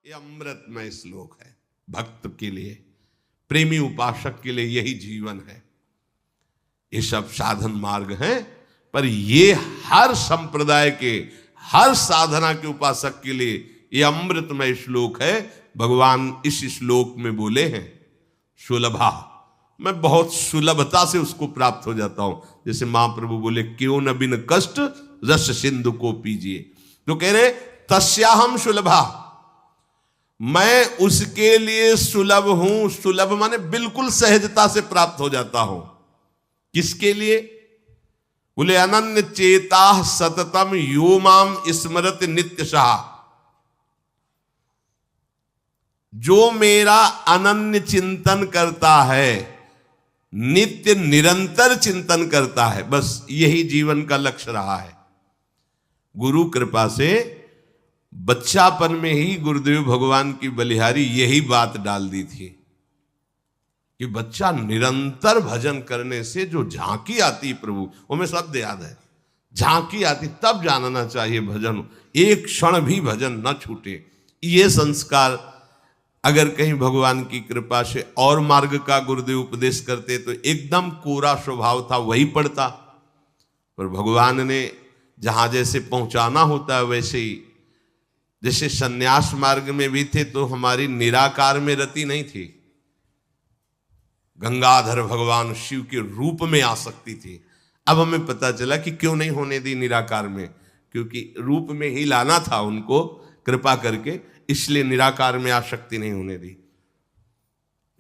ये अमृतमय श्लोक है भक्त के लिए, प्रेमी उपासक के लिए यही जीवन है। ये सब साधन मार्ग हैं, पर ये हर संप्रदाय के, हर साधना के उपासक के लिए ये अमृतमय श्लोक है। भगवान इस श्लोक में बोले हैं सुलभा, मैं बहुत सुलभता से उसको प्राप्त हो जाता हूं। जैसे महाप्रभु बोले क्यों न बिन कष्ट रस सिंधु को पीजिए, तो कह रहे तस्याहम सुलभा, मैं उसके लिए सुलभ हूं। सुलभ माने बिल्कुल सहजता से प्राप्त हो जाता हूं। किसके लिए? बोले अनन्य चेता सततम यो माम स्मरत नित्य शाह, जो मेरा अनन्य चिंतन करता है, नित्य निरंतर चिंतन करता है, बस यही जीवन का लक्ष्य रहा है। गुरु कृपा से बच्चापन में ही गुरुदेव भगवान की बलिहारी यही बात डाल दी थी कि बच्चा निरंतर भजन करने से जो झांकी आती प्रभु, वो हमें शब्द याद है, झांकी आती, तब जानना चाहिए भजन, एक क्षण भी भजन न छूटे। ये संस्कार अगर कहीं भगवान की कृपा से और मार्ग का गुरुदेव उपदेश करते तो एकदम कोरा स्वभाव था वही पड़ता, पर भगवान ने जहां जैसे पहुंचाना होता है वैसे ही, जैसे सन्यास मार्ग में भी थे तो हमारी निराकार में रति नहीं थी, गंगाधर भगवान शिव के रूप में आसक्ति थी। अब हमें पता चला कि क्यों नहीं होने दी निराकार में, क्योंकि रूप में ही लाना था उनको कृपा करके, इसलिए निराकार में आसक्ति नहीं होने दी।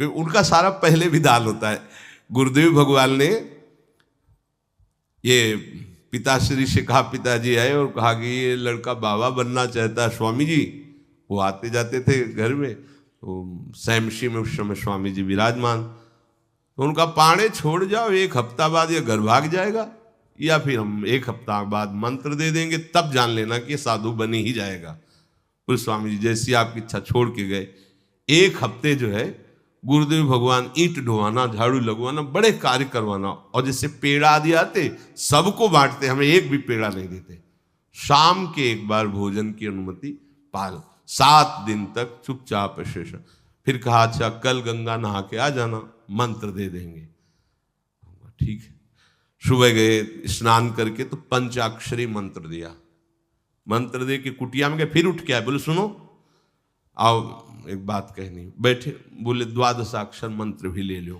फिर उनका सारा पहले विधान होता है। गुरुदेव भगवान ने ये पिताश्री से कहा, पिताजी आए और कहा कि ये लड़का बाबा बनना चाहता है स्वामी जी। वो आते जाते थे घर में, तो सैमशी में उस समय स्वामी जी विराजमान, तो उनका पाणे छोड़ जाओ, एक हफ्ता बाद ये घर भाग जाएगा, या फिर हम एक हफ्ता बाद मंत्र दे देंगे, तब जान लेना कि साधु बन ही जाएगा। फिर स्वामी जी जैसी आपकी इच्छा छोड़ के गए। एक हफ्ते जो है गुरुदेव भगवान ईंट ढोवाना, झाड़ू लगवाना, बड़े कार्य करवाना, और जैसे पेड़ा आदि आते सबको बांटते, हमें एक भी पेड़ा नहीं देते। शाम के एक बार भोजन की अनुमति पाल, 7 दिन तक चुपचाप शेष। फिर कहा अच्छा कल गंगा नहा के आ जाना, मंत्र दे देंगे। ठीक है, सुबह गए स्नान करके तो पंचाक्षरी मंत्र दिया, मंत्र दे के कुटिया में गए, फिर उठ के आए, बोले सुनो आओ एक बात कहनी। बैठे, बोले 12 मंत्र भी ले लो।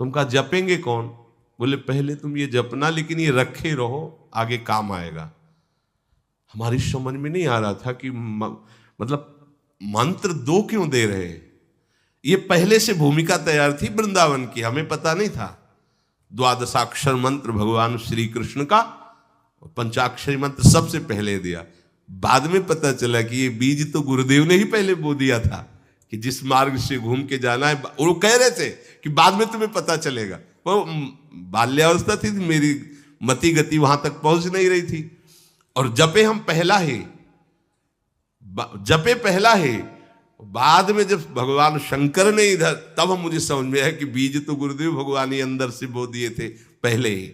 तुम कहा जपेंगे कौन? बोले पहले तुम ये जपना, लेकिन ये रखे रहो, आगे काम आएगा। हमारी समझ में नहीं आ रहा था कि मतलब मंत्र 2 क्यों दे रहे हैं। ये पहले से भूमिका तैयार थी वृंदावन की, हमें पता नहीं था। 12 मंत्र भगवान श्री कृष्ण का, पंचाक्षरी मंत्र सबसे पहले दिया। बाद में पता चला कि ये बीज तो गुरुदेव ने ही पहले बो दिया था कि जिस मार्ग से घूम के जाना है। वो कह रहे थे कि बाद में तुम्हें पता चलेगा। वो बाल्यावस्था थी, मेरी मति गति वहां तक पहुंच नहीं रही थी। और जपे हम पहला ही, जपे पहला ही, बाद में जब भगवान शंकर ने इधर, तब हम मुझे समझ में आया कि बीज तो गुरुदेव भगवान ही अंदर से बो दिए थे पहले ही।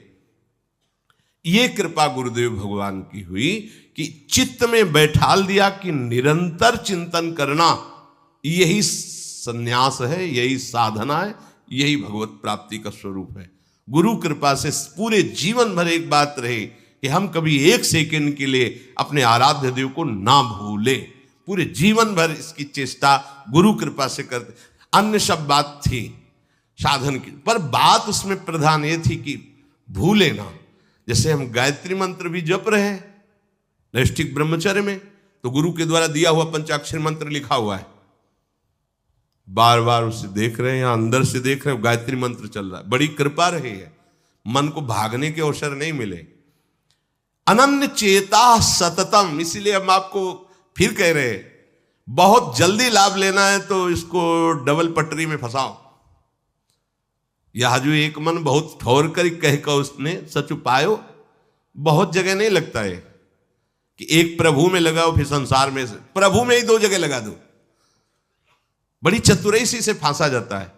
ये कृपा गुरुदेव भगवान की हुई कि चित्त में बैठाल दिया कि निरंतर चिंतन करना यही संन्यास है, यही साधना है, यही भगवत प्राप्ति का स्वरूप है। गुरु कृपा से पूरे जीवन भर एक बात रहे कि हम कभी 1 सेकंड के लिए अपने आराध्य देव को ना भूले। पूरे जीवन भर इसकी चेष्टा गुरु कृपा से करते। अन्य सब बात थी साधन की, पर बात उसमें प्रधान ये थी कि भूले ना। जैसे हम गायत्री मंत्र भी जप रहे हैं नैष्ठिक ब्रह्मचर्य में, तो गुरु के द्वारा दिया हुआ पंचाक्षर मंत्र लिखा हुआ है, बार बार उसे देख रहे हैं, या अंदर से देख रहे हैं, गायत्री मंत्र चल रहा है। बड़ी कृपा रही है, मन को भागने के अवसर नहीं मिले। अनन्य चेता सततम, इसीलिए हम आपको फिर कह रहे हैं, बहुत जल्दी लाभ लेना है तो इसको डबल पटरी में फंसाओ। यह जो एक मन बहुत ठोर कर कह कर उसने सच उपायो, बहुत जगह नहीं लगता है कि एक प्रभु में लगाओ फिर संसार में, प्रभु में ही 2 जगह लगा दो। बड़ी चतुराई से फांसा जाता है।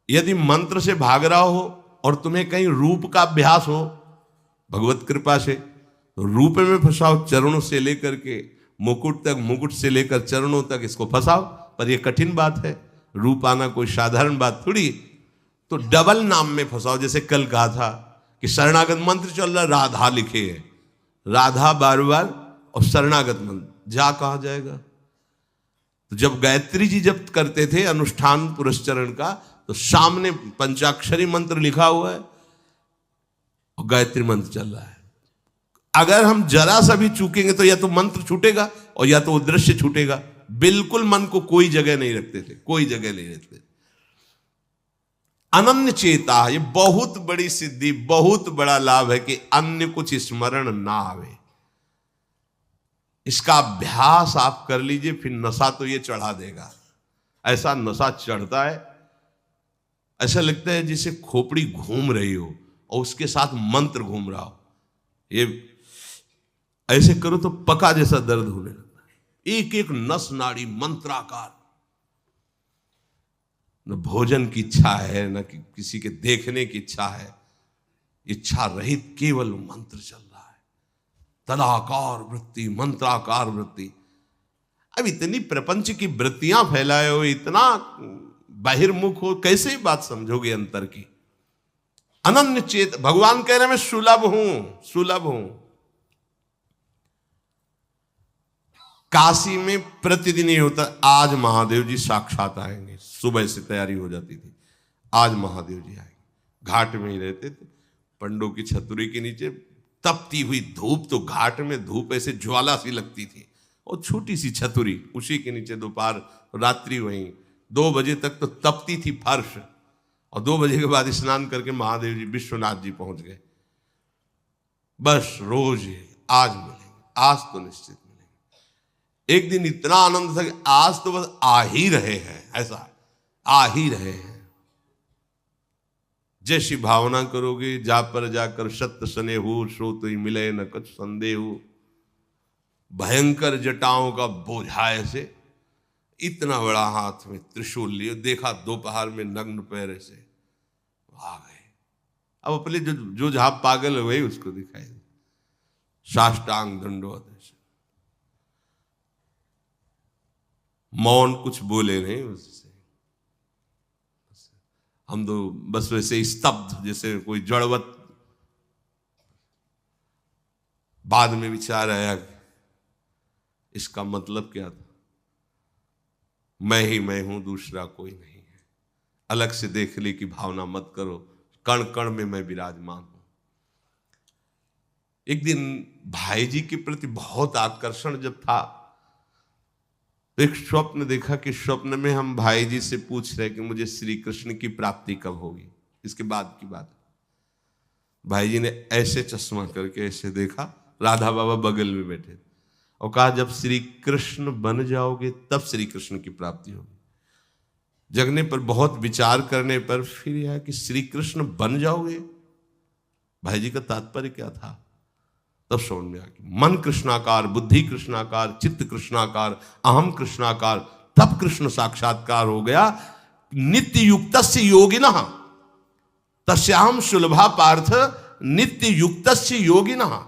यदि मंत्र से भाग रहा हो और तुम्हें कहीं रूप का अभ्यास हो भगवत कृपा से, तो रूप में फंसाओ, चरणों से लेकर के मुकुट तक, मुकुट से लेकर चरणों तक इसको फंसाओ। पर यह कठिन बात है, रूप आना कोई साधारण बात थोड़ी। तो डबल नाम में फंसाओ। जैसे कल कहा था कि शरणागत मंत्र चल रहा, राधा लिखे है, राधा बार बार, और शरणागत मंत्र जा कहा जाएगा। तो जब गायत्री जी जब करते थे अनुष्ठान पुरस्चरण का, तो सामने पंचाक्षरी मंत्र लिखा हुआ है और गायत्री मंत्र चल रहा है। अगर हम जरा सा भी चूकेंगे तो या तो मंत्र छूटेगा और या तो वो दृश्य छूटेगा। बिल्कुल मन को कोई जगह नहीं रखते थे, कोई जगह नहीं रखते। अनन्य चेता, ये बहुत बड़ी सिद्धि, बहुत बड़ा लाभ है कि अन्य कुछ स्मरण ना आवे। इसका अभ्यास आप कर लीजिए, फिर नशा तो ये चढ़ा देगा। ऐसा नशा चढ़ता है, ऐसा लगता है जैसे खोपड़ी घूम रही हो और उसके साथ मंत्र घूम रहा हो। ये ऐसे करो तो पका जैसा दर्द होने लगता है। एक एक नस नाड़ी मंत्राकार। न भोजन की इच्छा है, न किसी के देखने की इच्छा है, इच्छा रहित केवल मंत्र चल रहा है। तदाकार वृत्ति, मंत्राकार वृत्ति। अब इतनी प्रपंच की वृत्तियां फैलाए हो, इतना बहिर्मुख हो, कैसे बात समझोगे अंतर की। अनन्य चेत, भगवान कह रहे मैं सुलभ हूं, सुलभ हूं। काशी में प्रतिदिन ये होता, आज महादेव जी साक्षात आएंगे। सुबह से तैयारी हो जाती थी, आज महादेव जी आएंगे। घाट में ही रहते थे, पंडों की छतरी के नीचे तपती हुई धूप, तो घाट में धूप ऐसे ज्वाला सी लगती थी, और छोटी सी छतरी, उसी के नीचे दोपहर रात्रि वहीं 2 बजे तक तो तपती थी फर्श। और 2 बजे के बाद स्नान करके महादेव जी विश्वनाथ जी पहुंच गए। बस रोज आज मिलेंगे, आज तो निश्चित मिलेंगे। एक दिन इतना आनंद था कि आज तो बस आ ही रहे हैं, ऐसा आ ही रहे हैं। जैसी भावना करोगे, जा पर जाकर सत्य सने हो, सो तो ही मिले न कुछ संदेह। भयंकर जटाओं का बोझा ऐसे, इतना बड़ा हाथ में त्रिशूल लिए, देखा दोपहर में नग्न पैर से आ गए। अब अपने जो जहां पागल हुए उसको दिखाई दे, साष्टांग दंडवत ऐसे, मौन, कुछ बोले नहीं उससे। हम तो बस वैसे स्तब्ध, जैसे कोई जड़वत। बाद में विचार आया इसका मतलब क्या था। मैं ही मैं हूं, दूसरा कोई नहीं है। अलग से देखने की भावना मत करो, कण कण में मैं विराजमान हूं। एक दिन भाई जी के प्रति बहुत आकर्षण जब था, तो एक स्वप्न देखा कि स्वप्न में हम भाई जी से पूछ रहे कि मुझे श्री कृष्ण की प्राप्ति कब होगी। इसके बाद की बात, भाई जी ने ऐसे चश्मा करके ऐसे देखा, राधा बाबा बगल में बैठे, और कहा जब श्री कृष्ण बन जाओगे तब श्री कृष्ण की प्राप्ति होगी। जगने पर, बहुत विचार करने पर फिर यह कि श्री कृष्ण बन जाओगे, भाई जी का तात्पर्य क्या था। तब समझ में आ गया, मन कृष्णाकार, बुद्धि कृष्णाकार, चित्त कृष्णाकार, अहम कृष्णाकार, तब कृष्ण साक्षात्कार हो गया। नित्य युक्तस्य योगिनः तस्याहं सुलभा पार्थ नित्य युक्तस्य योगिनः।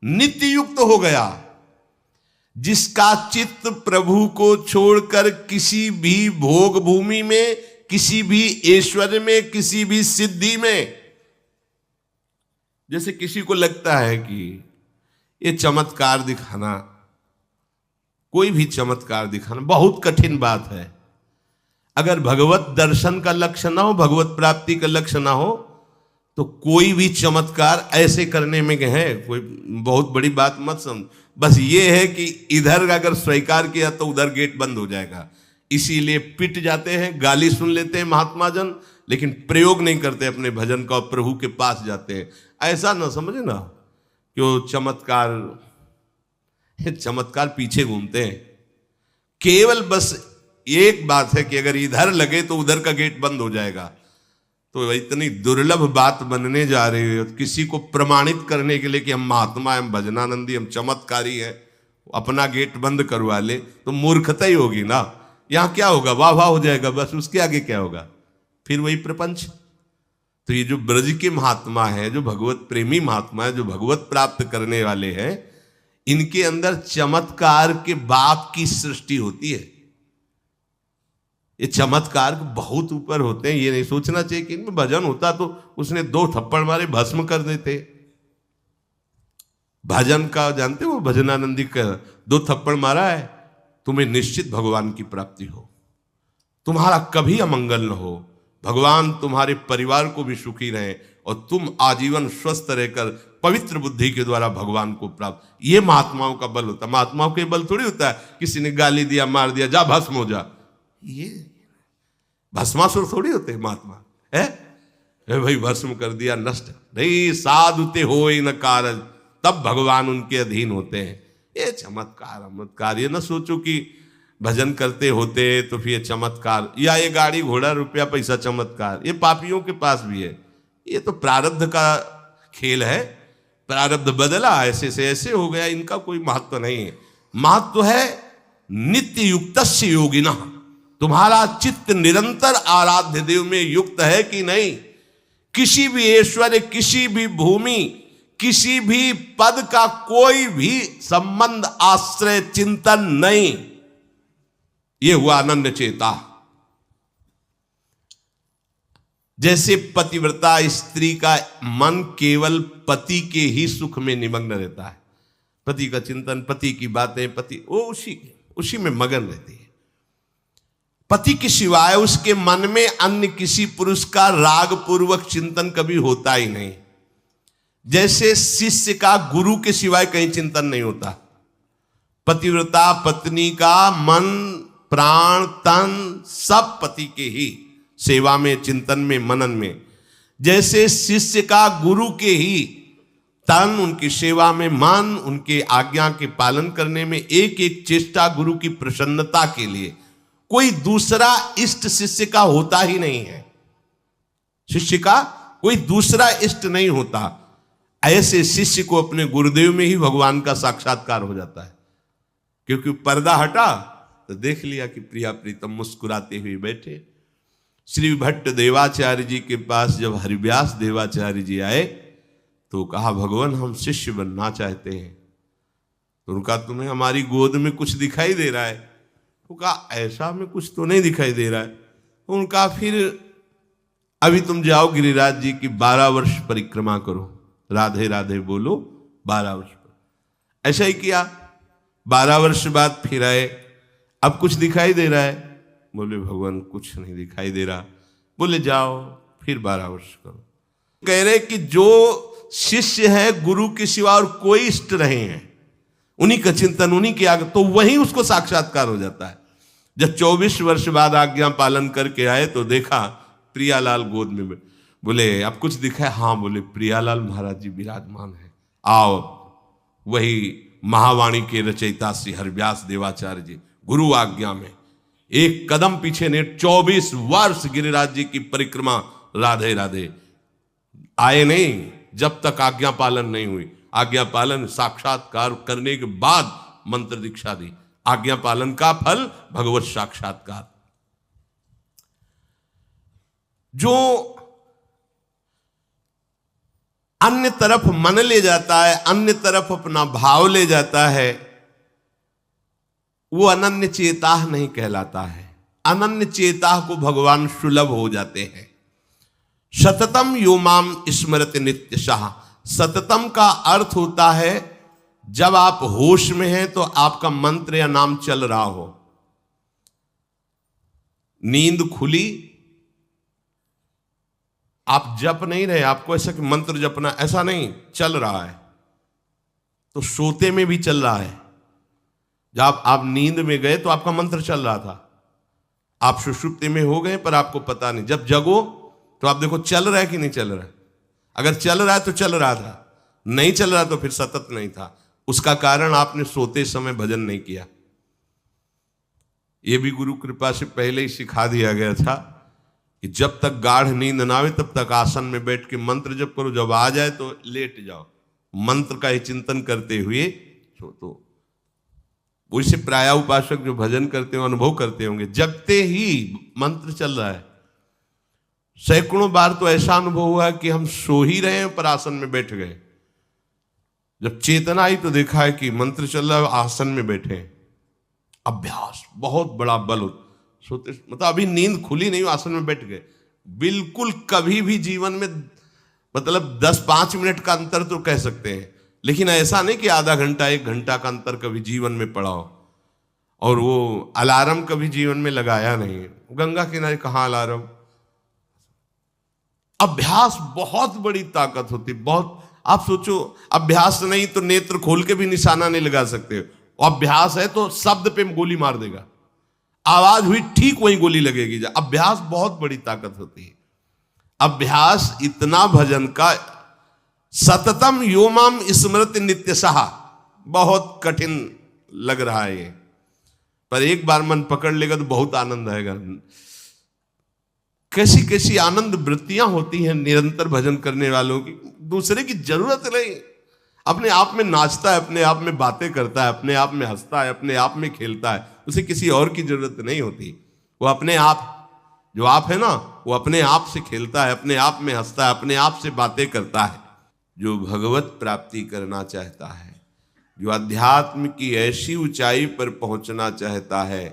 नित्य युक्त हो गया जिसका चित्त प्रभु को छोड़कर किसी भी भोग भूमि में, किसी भी ऐश्वर्य में, किसी भी सिद्धि में। जैसे किसी को लगता है कि ये चमत्कार दिखाना, कोई भी चमत्कार दिखाना बहुत कठिन बात है। अगर भगवत दर्शन का लक्ष्य ना हो, भगवत प्राप्ति का लक्ष्य ना हो, तो कोई भी चमत्कार ऐसे करने में है कोई बहुत बड़ी बात मत समझ। बस ये है कि इधर अगर स्वीकार किया तो उधर गेट बंद हो जाएगा। इसीलिए पिट जाते हैं, गाली सुन लेते हैं महात्मा जन, लेकिन प्रयोग नहीं करते अपने भजन का, और प्रभु के पास जाते हैं। ऐसा ना समझे ना कि वो चमत्कार पीछे घूमते हैं। केवल बस एक बात है कि अगर इधर लगे तो उधर का गेट बंद हो जाएगा। तो इतनी दुर्लभ बात बनने जा रही है, किसी को प्रमाणित करने के लिए कि हम महात्मा, हम भजनानंदी, हम चमत्कारी हैं, अपना गेट बंद करवा ले तो मूर्खता ही होगी ना। यहां क्या होगा, वाह वाह हो जाएगा, बस उसके आगे क्या होगा, फिर वही प्रपंच। तो ये जो ब्रज के महात्मा है, जो भगवत प्रेमी महात्मा है, जो भगवत प्राप्त करने वाले हैं, इनके अंदर चमत्कार के बाप की सृष्टि होती है। ये चमत्कार बहुत ऊपर होते हैं। ये नहीं सोचना चाहिए कि इनमें भजन होता तो उसने 2 थप्पड़ मारे भस्म कर देते। भजन का जानते हो, भजनानंदी का 2 थप्पड़ मारा है, तुम्हें निश्चित भगवान की प्राप्ति हो, तुम्हारा कभी अमंगल न हो, भगवान तुम्हारे परिवार को भी सुखी रहे और तुम आजीवन स्वस्थ रहकर पवित्र बुद्धि के द्वारा भगवान को प्राप्त। ये महात्माओं का बल होता है। महात्माओं के बल थोड़ी होता है किसी ने गाली दिया, मार दिया, जा भस्म हो जा। ये भस्मासुर थोड़ी होते महात्मा है, भाई भस्म कर दिया, नष्ट नहीं। साधुते हो न कारज, तब भगवान उनके अधीन होते हैं। ये चमत्कार ये ना सोचो कि भजन करते होते तो फिर चमत्कार, या ये गाड़ी घोड़ा रुपया पैसा चमत्कार, ये पापियों के पास भी है। ये तो प्रारब्ध का खेल है, प्रारब्ध बदला, ऐसे से ऐसे हो गया, इनका कोई महत्व नहीं है। महत्व है नित्य युक्तस्य योगिनः, तुम्हारा चित्त निरंतर आराध्य देव में युक्त है कि नहीं। किसी भी ऐश्वर्य, किसी भी भूमि, किसी भी पद का कोई भी संबंध, आश्रय, चिंतन नहीं। ये हुआ अनन्य चेता। जैसे पतिव्रता स्त्री का मन केवल पति के ही सुख में निमग्न रहता है, पति का चिंतन, पति की बातें, पति वो उसी में मगन रहती है। पति के सिवाय उसके मन में अन्य किसी पुरुष का राग पूर्वक चिंतन कभी होता ही नहीं। जैसे शिष्य का गुरु के सिवाय कहीं चिंतन नहीं होता, पतिव्रता पत्नी का मन, प्राण, तन सब पति के ही सेवा में, चिंतन में, मनन में। जैसे शिष्य का गुरु के ही तन, उनकी सेवा में मन, उनके आज्ञा के पालन करने में, एक एक चेष्टा गुरु की प्रसन्नता के लिए। कोई दूसरा इष्ट शिष्य का होता ही नहीं है। शिष्य का कोई दूसरा इष्ट नहीं होता। ऐसे शिष्य को अपने गुरुदेव में ही भगवान का साक्षात्कार हो जाता है, क्योंकि पर्दा हटा तो देख लिया कि प्रिया प्रीतम मुस्कुराते हुए बैठे। श्री भट्ट देवाचार्य जी के पास जब हरिव्यास देवाचार्य जी आए तो कहा, भगवान हम शिष्य बनना चाहते हैं। तो उनका, तुम्हें हमारी गोद में कुछ दिखाई दे रहा है? तो कहा, ऐसा में कुछ तो नहीं दिखाई दे रहा है। तो उनका, फिर अभी तुम जाओ गिरिराज जी की 12 वर्ष परिक्रमा करो, राधे राधे बोलो 12 वर्ष पर। ऐसा ही किया। 12 वर्ष बाद फिर आए, अब कुछ दिखाई दे रहा है? बोले भगवान कुछ नहीं दिखाई दे रहा। बोले जाओ फिर 12 वर्ष करो। कह रहे कि जो शिष्य है गुरु के सिवा और कोई इष्ट रहे हैं, उन्हीं का चिंतन, उन्हीं के आगे, तो वहीं उसको साक्षात्कार हो जाता है। जब 24 वर्ष बाद आज्ञा पालन करके आए तो देखा प्रियालाल गोद में। बोले अब कुछ दिखा है? हाँ। बोले प्रियालाल महाराज जी विराजमान है, आओ। वही महावाणी के रचयिता श्री हरिव्यास देवाचार्य जी गुरु आज्ञा में एक कदम पीछे ने 24 वर्ष गिरिराज जी की परिक्रमा राधे राधे आए नहीं, जब तक आज्ञा पालन नहीं हुई। आज्ञा पालन साक्षात्कार करने के बाद मंत्र दीक्षा दी। आज्ञा पालन का फल भगवत साक्षात्कार। जो अन्य तरफ मन ले जाता है, अन्य तरफ अपना भाव ले जाता है, वो अनन्य चेता नहीं कहलाता है। अनन्य चेता को भगवान सुलभ हो जाते हैं। सततम यो माम स्मरति नित्यशः। सततम का अर्थ होता है जब आप होश में हैं तो आपका मंत्र या नाम चल रहा हो। नींद खुली, आप जप नहीं रहे, आपको ऐसा कि मंत्र जपना, ऐसा नहीं, चल रहा है। तो सोते में भी चल रहा है। जब आप नींद में गए तो आपका मंत्र चल रहा था, आप सुषुप्ति में हो गए पर आपको पता नहीं। जब जगो तो आप देखो चल रहा है कि नहीं चल रहा है। अगर चल रहा है तो चल रहा था, नहीं चल रहा तो फिर सतत नहीं था। उसका कारण आपने सोते समय भजन नहीं किया। यह भी गुरु कृपा से पहले ही सिखा दिया गया था कि जब तक गाढ़ नींद ना आवे तब तक आसन में बैठ के मंत्र जप करो, जब आ जाए तो लेट जाओ, मंत्र का ही चिंतन करते हुए सो। तो वैसे प्राय उपासक जो भजन करते हो अनुभव करते होंगे, जगते ही मंत्र चल रहा है। सैकड़ों बार तो ऐसा अनुभव हुआ कि हम सो ही रहे हैं पर आसन में बैठ गए। जब चेतना आई तो देखा है कि मंत्र चल रहा है, आसन में बैठे हैं। अभ्यास बहुत बड़ा बल सोते, मतलब अभी नींद खुली नहीं, आसन में बैठ गए। बिल्कुल कभी भी जीवन में मतलब 10-5 मिनट का अंतर तो कह सकते हैं, लेकिन ऐसा नहीं कि आधा घंटा 1 घंटा का अंतर कभी जीवन में पड़ा हो। और वो अलार्म कभी जीवन में लगाया नहीं। गंगा किनारे कहाँ अलार्म। अभ्यास बहुत बड़ी ताकत होती, बहुत। आप सोचो, अभ्यास नहीं तो नेत्र खोल के भी निशाना नहीं लगा सकते, अभ्यास है तो शब्द पे गोली मार देगा, आवाज हुई ठीक वही गोली लगेगी। अभ्यास बहुत बड़ी ताकत होती है। अभ्यास इतना भजन का, सततम योमाम स्मृति नित्यशः, बहुत कठिन लग रहा है ये, पर एक बार मन पकड़ लेगा तो बहुत आनंद आएगा। कैसी कैसी आनंद वृत्तियां होती हैं निरंतर भजन करने वालों की। दूसरे की जरूरत नहीं, अपने आप में नाचता है, अपने आप में बातें करता है, अपने आप में हंसता है, अपने आप में खेलता है, उसे किसी और की जरूरत नहीं होती। वो अपने आप, जो आप है ना, वो अपने आप से खेलता है, अपने आप में हंसता है, अपने आप से बातें करता है। जो भगवत प्राप्ति करना चाहता है, जो अध्यात्म की ऐसी ऊंचाई पर पहुंचना चाहता है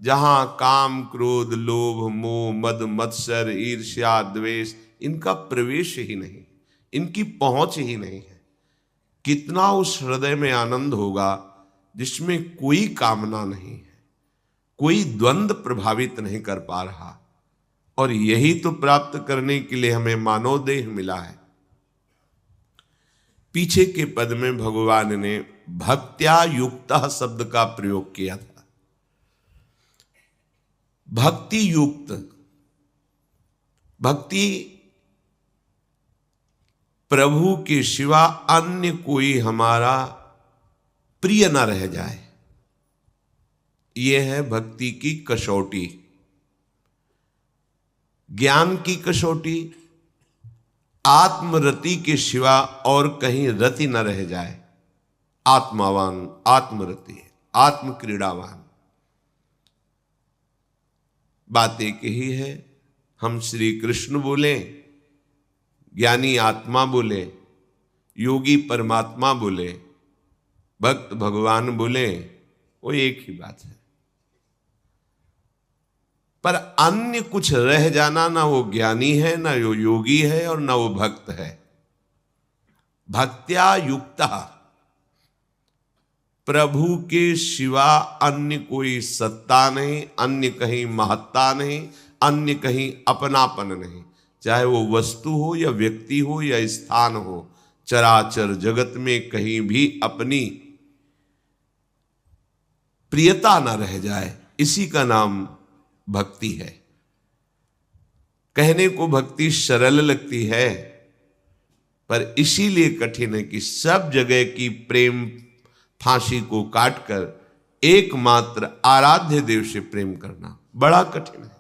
जहां काम क्रोध लोभ मोह मद मत्सर ईर्ष्या द्वेष इनका प्रवेश ही नहीं, इनकी पहुंच ही नहीं है, कितना उस हृदय में आनंद होगा जिसमें कोई कामना नहीं है, कोई द्वंद्व प्रभावित नहीं कर पा रहा। और यही तो प्राप्त करने के लिए हमें मानव देह मिला है। पीछे के पद में भगवान ने भक्त्या युक्तः शब्द का प्रयोग किया था। भक्ति युक्त, भक्ति प्रभु के सिवा अन्य कोई हमारा प्रिय न रह जाए, यह है भक्ति की कसौटी। ज्ञान की कसौटी, आत्मरति के सिवा और कहीं रति न रह जाए। आत्मावान, आत्मरति, आत्म क्रीड़ावान। बात एक ही है, हम श्री कृष्ण बोले, ज्ञानी आत्मा बोले, योगी परमात्मा बोले, भक्त भगवान बोले, वो एक ही बात है। पर अन्य कुछ रह जाना, ना वो ज्ञानी है, ना वो योगी है, और ना वो भक्त है। भक्त्या युक्तः, प्रभु के सिवा अन्य कोई सत्ता नहीं, अन्य कहीं महत्ता नहीं, अन्य कहीं अपनापन नहीं। चाहे वो वस्तु हो या व्यक्ति हो या स्थान हो, चराचर जगत में कहीं भी अपनी प्रियता न रह जाए, इसी का नाम भक्ति है। कहने को भक्ति सरल लगती है, पर इसीलिए कठिन है कि सब जगह की प्रेम फांसी को काटकर एकमात्र आराध्य देव से प्रेम करना बड़ा कठिन है।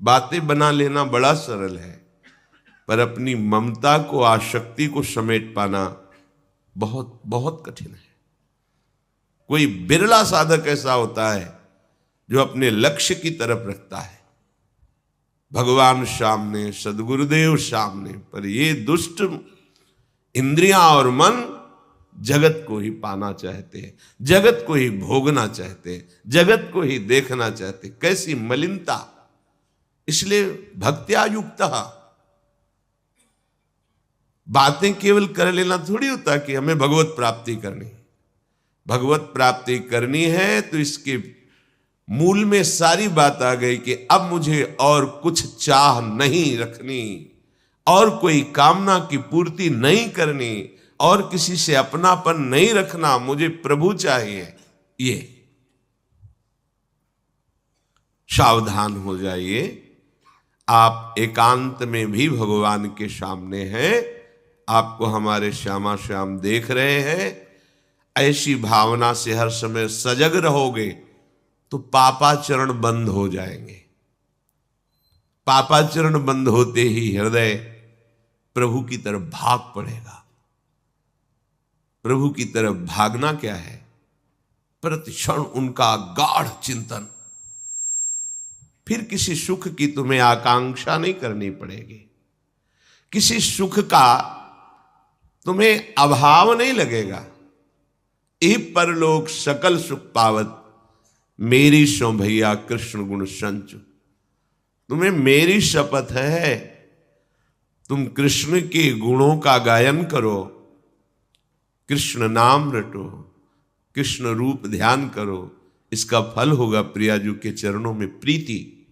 बातें बना लेना बड़ा सरल है, पर अपनी ममता को, आसक्ति को समेट पाना बहुत बहुत कठिन है। कोई बिरला साधक ऐसा होता है जो अपने लक्ष्य की तरफ रखता है, भगवान सामने, सदगुरुदेव सामने, पर ये दुष्ट इंद्रियां और मन जगत को ही पाना चाहते हैं, जगत को ही भोगना चाहते हैं, जगत को ही देखना चाहते हैं। कैसी मलिनता। इसलिए भक्त्या युक्तः, बातें केवल कर लेना थोड़ी होता कि हमें भगवत प्राप्ति करनी। भगवत प्राप्ति करनी है तो इसके मूल में सारी बात आ गई कि अब मुझे और कुछ चाह नहीं रखनी, और कोई कामना की पूर्ति नहीं करनी, और किसी से अपनापन नहीं रखना, मुझे प्रभु चाहिए। ये सावधान हो जाइए, आप एकांत में भी भगवान के सामने हैं, आपको हमारे श्यामा श्याम देख रहे हैं। ऐसी भावना से हर समय सजग रहोगे तो पापाचरण बंद हो जाएंगे। पापाचरण बंद होते ही हृदय प्रभु की तरफ भाग पड़ेगा। प्रभु की तरफ भागना क्या है? प्रतिक्षण उनका गाढ़ चिंतन। फिर किसी सुख की तुम्हें आकांक्षा नहीं करनी पड़ेगी। किसी सुख का तुम्हें अभाव नहीं लगेगा। इह परलोक सकल सुख पावत, मेरी सो भैया कृष्ण गुण संचु। तुम्हें मेरी शपथ है, तुम कृष्ण के गुणों का गायन करो, कृष्ण नाम रटो, कृष्ण रूप ध्यान करो। इसका फल होगा प्रियाजू के चरणों में प्रीति।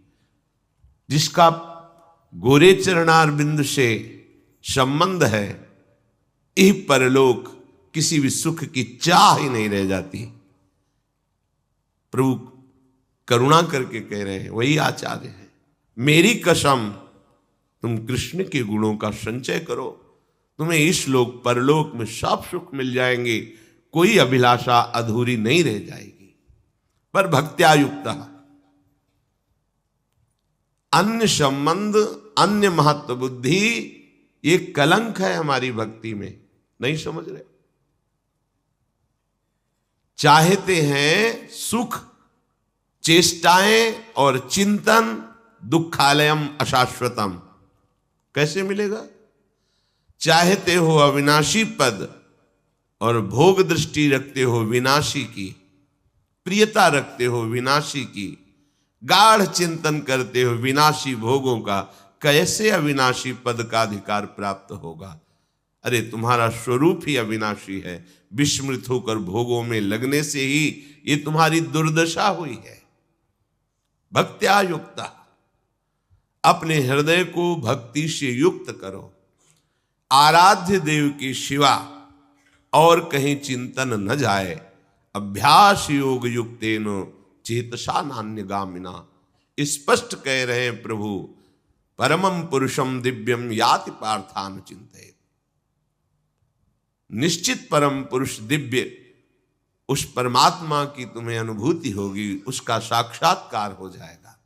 जिसका गोरे चरणार बिंदु से संबंध है, इह परलोक किसी भी सुख की चाह ही नहीं रह जाती। प्रभु करुणा करके कह रहे हैं, वही आचार्य है। मेरी कसम, तुम कृष्ण के गुणों का संचय करो, तुम्हें इस लोक परलोक में सब सुख मिल जाएंगे, कोई अभिलाषा अधूरी नहीं रह जाएगी। पर भक्त्या युक्त, अन्य संबंध, अन्य महत्व बुद्धि, ये कलंक है हमारी भक्ति में। नहीं समझ रहे? चाहते हैं सुख, चेष्टाएं और चिंतन, दुखालयम अशाश्वतम। कैसे मिलेगा? चाहते हो अविनाशी पद और भोग दृष्टि रखते हो विनाशी की, प्रियता रखते हो विनाशी की, गाढ़ चिंतन करते हो विनाशी भोगों का, कैसे अविनाशी पद का अधिकार प्राप्त होगा? अरे तुम्हारा स्वरूप ही अविनाशी है। विस्मृत होकर भोगों में लगने से ही ये तुम्हारी दुर्दशा हुई है। भक्त्या युक्ता, अपने हृदय को भक्ति से युक्त करो। आराध्य देव की शिवा और कहीं चिंतन न जाए। अभ्यास योग युक्तेनो चेतसा नान्यगामिना। स्पष्ट कह रहे हैं प्रभु, परमं पुरुषम दिव्यम याति पार्थान चिंतयेत्। निश्चित परम पुरुष दिव्य, उस परमात्मा की तुम्हें अनुभूति होगी, उसका साक्षात्कार हो जाएगा।